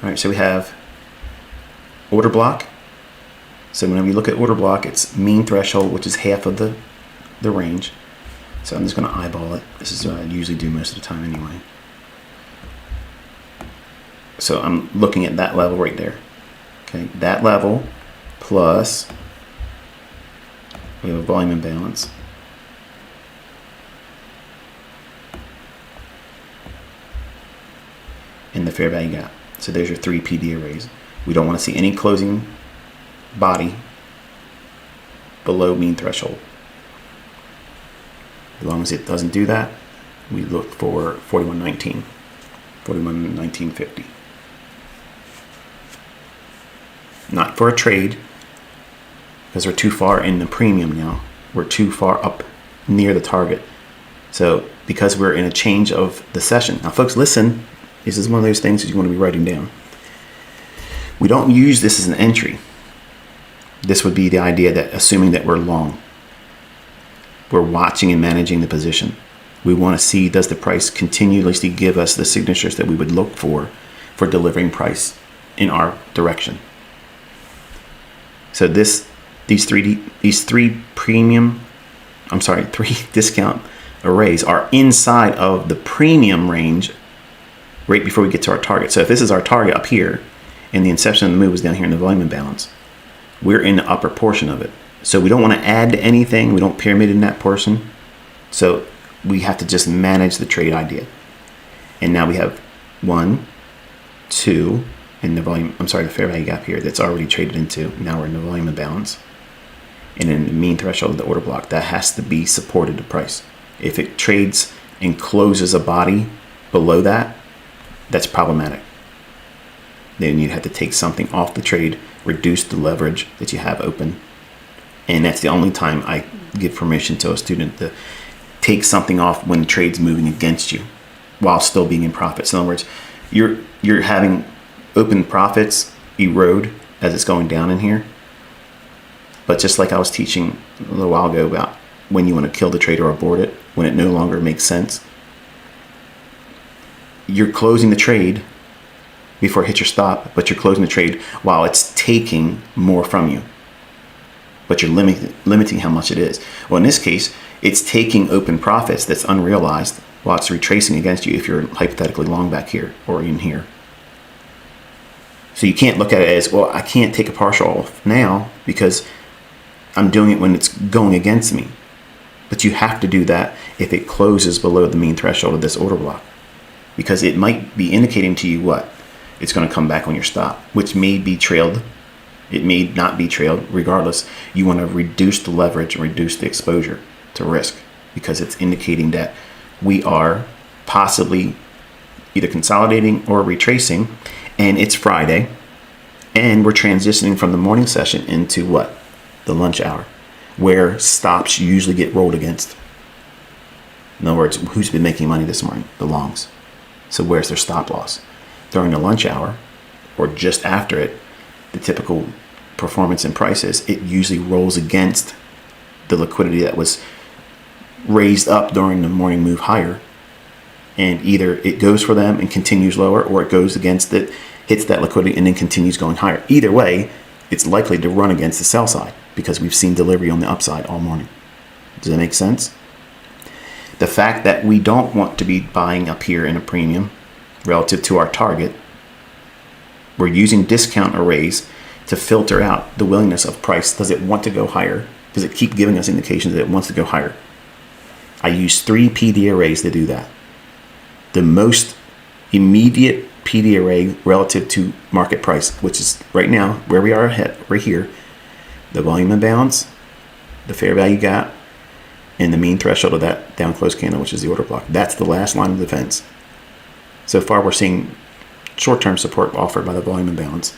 All right, so we have order block. So whenever you look at order block, it's mean threshold, which is half of the range. So I'm just going to eyeball it. This is what I usually do most of the time anyway. So I'm looking at that level right there. Okay, that level plus we have a volume imbalance. And the fair value gap. So there's your 3 PD arrays. We don't want to see any closing body below mean threshold. As long as it doesn't do that, we look for 4119, 4119.50. Not for a trade, because we're too far in the premium now. We're too far up near the target. So because we're in a change of the session. Now folks, listen, this is one of those things that you want to be writing down. We don't use this as an entry. This would be the idea that assuming that we're long. We're watching and managing the position. We want to see, does the price continuously give us the signatures that we would look for delivering price in our direction. So these three discount arrays are inside of the premium range right before we get to our target. So if this is our target up here and the inception of the move was down here in the volume imbalance, we're in the upper portion of it. So we don't want to add to anything. We don't pyramid in that portion. So we have to just manage the trade idea. And now we have 1, 2, and the fair value gap here that's already traded into. Now we're in the volume imbalance. And then the mean threshold of the order block, that has to be supported to price. If it trades and closes a body below that, that's problematic. Then you have to take something off the trade, reduce the leverage that you have open. And that's the only time I give permission to a student to take something off when the trade's moving against you while still being in profits. In other words, you're having open profits erode as it's going down in here. But just like I was teaching a little while ago about when you want to kill the trade or abort it, when it no longer makes sense, you're closing the trade before it hits your stop, but you're closing the trade while it's taking more from you. But you're limiting how much it is. Well, in this case, it's taking open profits that's unrealized while it's retracing against you if you're hypothetically long back here or in here. So you can't look at it as, well, I can't take a partial off now because I'm doing it when it's going against me. But you have to do that if it closes below the mean threshold of this order block, because it might be indicating to you what? It's going to come back on your stop, which may be trailed. It may not be trailed. Regardless, you want to reduce the leverage and reduce the exposure to risk, because it's indicating that we are possibly either consolidating or retracing, and it's Friday, and we're transitioning from the morning session into what? The lunch hour, where stops usually get rolled against. In other words, who's been making money this morning? The longs. So where's their stop loss? During the lunch hour or just after it, the typical performance in prices, it usually rolls against the liquidity that was raised up during the morning move higher. And either it goes for them and continues lower, or it goes against it, hits that liquidity, and then continues going higher. Either way, it's likely to run against the sell side because we've seen delivery on the upside all morning. Does that make sense? The fact that we don't want to be buying up here in a premium relative to our target, we're using discount arrays to filter out the willingness of price. Does it want to go higher? Does it keep giving us indications that it wants to go higher? I use 3 PD arrays to do that. The most immediate PD array relative to market price, which is right now where we are ahead, right here, the volume imbalance, the fair value gap, and the mean threshold of that down close candle, which is the order block. That's the last line of defense. So far, we're seeing short-term support offered by the volume imbalance.